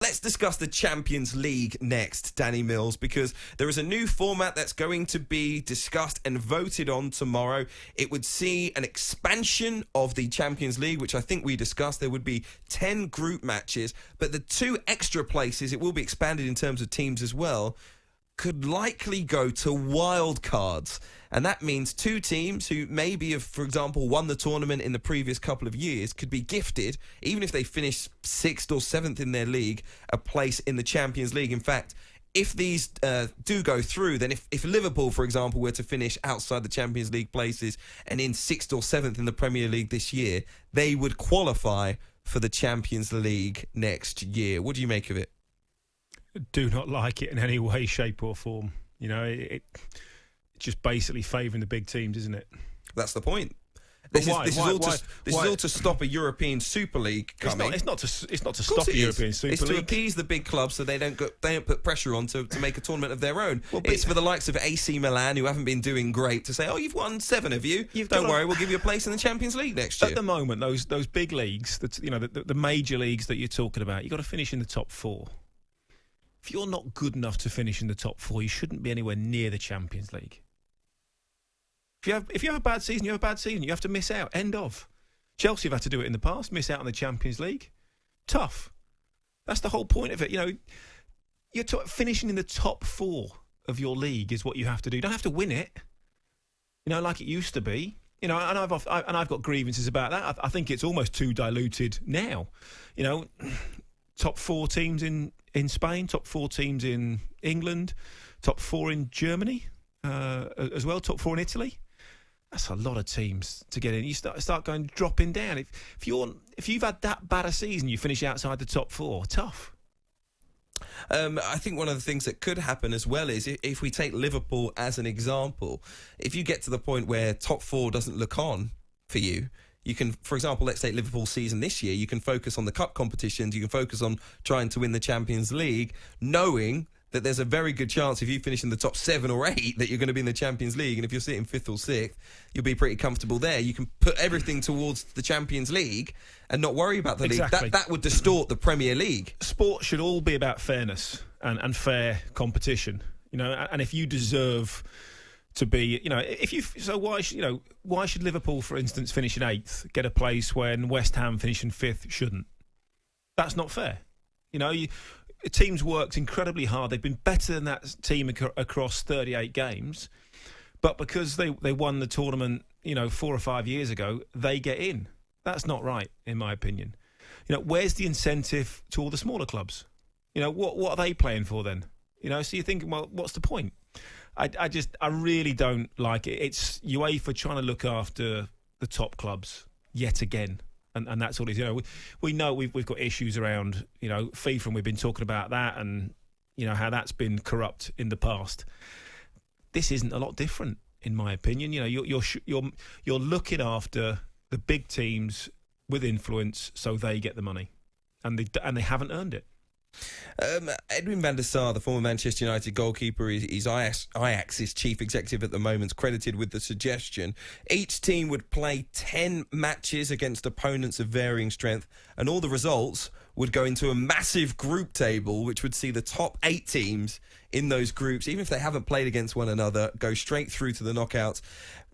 Let's discuss the Champions League next, Danny Mills, because there is a new format that's going to be discussed and voted on tomorrow. It would see an expansion of the Champions League, which I think we discussed. There would be 10 group matches, but the 2 extra places, it will be expanded in terms of teams as well, could likely go to wild cards. And that means 2 teams who maybe have, for example, won the tournament in the previous couple of years could be gifted, even if they finish 6th or 7th in their league, a place in the Champions League. In fact, if these do go through, then if Liverpool, for example, were to finish outside the Champions League places and in 6th or 7th in the Premier League this year, they would qualify for the Champions League next year. What do you make of it? Do not like it in any way, shape or form. You know, it's just basically favouring the big teams, isn't it? That's the point. This is all to stop a European Super League coming. It's not to stop a European Super League. It's to appease the big clubs so they don't put pressure on to make a tournament of their own. Well, it's for the likes of AC Milan, who haven't been doing great, to say, oh, you've won 7 of you. Don't worry, we'll give you a place in the Champions League next year. At the moment, those big leagues, the major leagues that you're talking about, you've got to finish in the top 4. If you're not good enough to finish in the top 4, you shouldn't be anywhere near the Champions League. If you have a bad season, you have a bad season. You have to miss out. End of. Chelsea have had to do it in the past, miss out on the Champions League. Tough. That's the whole point of it. You know, you're finishing in the top 4 of your league is what you have to do. You don't have to win it, you know, like it used to be. You know, and I've got grievances about that. I think it's almost too diluted now. You know, top 4 teams in Spain, top 4 teams in England, top 4 in Germany as well, top 4 in Italy. That's a lot of teams to get in. You start dropping down. If you've had that bad a season, you finish outside the top 4. Tough. I think one of the things that could happen as well is if we take Liverpool as an example, if you get to the point where top 4 doesn't look on for you, you can, for example, let's take Liverpool's season this year, you can focus on the cup competitions, you can focus on trying to win the Champions League, knowing that there's a very good chance if you finish in the top 7 or 8 that you're going to be in the Champions League, and if you're sitting 5th or 6th, you'll be pretty comfortable there. You can put everything towards the Champions League and not worry about the exactly. league. That would distort the Premier League. Sport should all be about fairness and fair competition, you know, and if you deserve to be, you know, why should Liverpool, for instance, finish in 8th, get a place when West Ham finishing 5th shouldn't? That's not fair. You know, teams worked incredibly hard. They've been better than that team across 38 games, but because they won the tournament, you know, 4 or 5 years ago, they get in. That's not right, in my opinion. You know, where's the incentive to all the smaller clubs? You know, what are they playing for then? You know, so you're thinking, well, what's the point? I really don't like it. It's UEFA trying to look after the top clubs yet again. And that's all it is. You know, we know we've got issues around, you know, FIFA, and we've been talking about that and, you know, how that's been corrupt in the past. This isn't a lot different, in my opinion. You know, you're looking after the big teams with influence so they get the money, and they haven't earned it. Edwin van der Sar, the former Manchester United goalkeeper, is Ajax's chief executive at the moment, credited with the suggestion. Each team would play 10 matches against opponents of varying strength, and all the results would go into a massive group table, which would see the top 8 teams in those groups, even if they haven't played against one another, go straight through to the knockouts.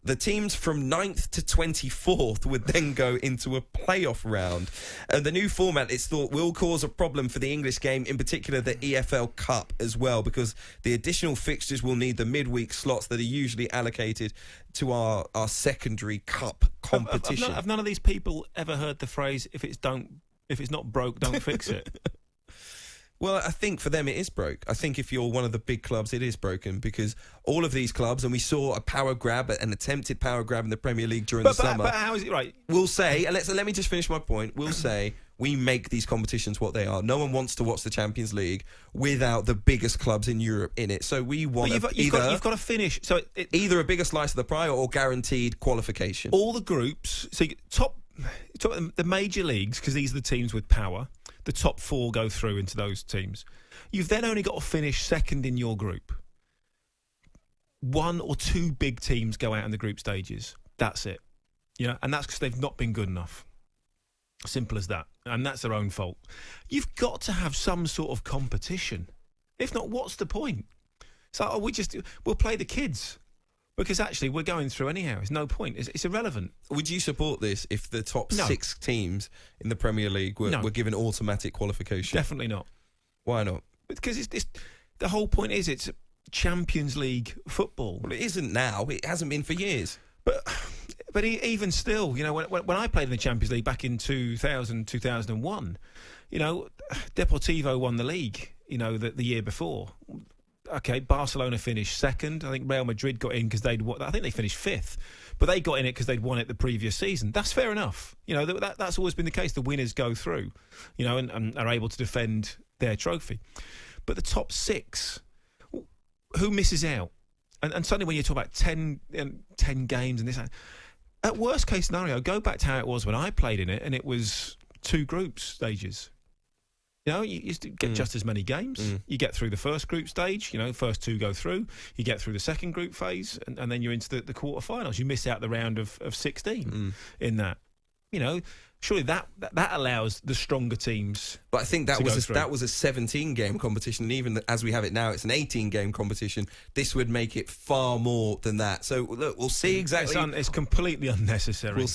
The teams from 9th to 24th would then go into a playoff round. The new format, it's thought, will cause a problem for the English game, in particular the EFL Cup as well, because the additional fixtures will need the midweek slots that are usually allocated to our secondary cup competition. Have none of these people ever heard the phrase, if it's not broke, don't fix it? Well, I think for them it is broke. I think if you're one of the big clubs, it is broken, because all of these clubs, and we saw a power grab, an attempted power grab in the Premier League during the summer. But how is it right? We'll say, and let me just finish my point. We'll say we make these competitions what they are. No one wants to watch the Champions League without the biggest clubs in Europe in it. So we want you've got to finish. So either a bigger slice of the pie or guaranteed qualification. All the groups. So top the major leagues, because these are the teams with power. The top 4 go through into those teams. You've then only got to finish second in your group. 1 or 2 big teams go out in the group stages. That's it. You know, and that's because they've not been good enough. Simple as that. And that's their own fault. You've got to have some sort of competition. If not, what's the point? So we'll play the kids. Because actually, we're going through anyhow. It's no point. It's irrelevant. Would you support this if the top No. 6 teams in the Premier League were given automatic qualification? Definitely not. Why not? Because it's the whole point is it's Champions League football. Well, it isn't now. It hasn't been for years. But even still, you know, when I played in the Champions League back in 2000, 2001, you know, Deportivo won the league, you know, the year before. Okay, Barcelona finished second. I think Real Madrid got in because I think they finished fifth. But they got in it because they'd won it the previous season. That's fair enough. You know, that's always been the case. The winners go through, you know, and are able to defend their trophy. But the top 6, who misses out? And suddenly when you talk about 10 games and this, at worst case scenario, go back to how it was when I played in it, and it was 2 group stages. You know, you used to get just as many games. You get through the first group stage, you know, first 2 go through. You get through the second group phase, and then you're into the quarterfinals. You miss out the round of 16 in that. You know, surely that allows the stronger teams. But I think that was a 17-game competition, and even as we have it now, it's an 18-game competition. This would make it far more than that. So look, we'll see exactly. It's completely unnecessary. We'll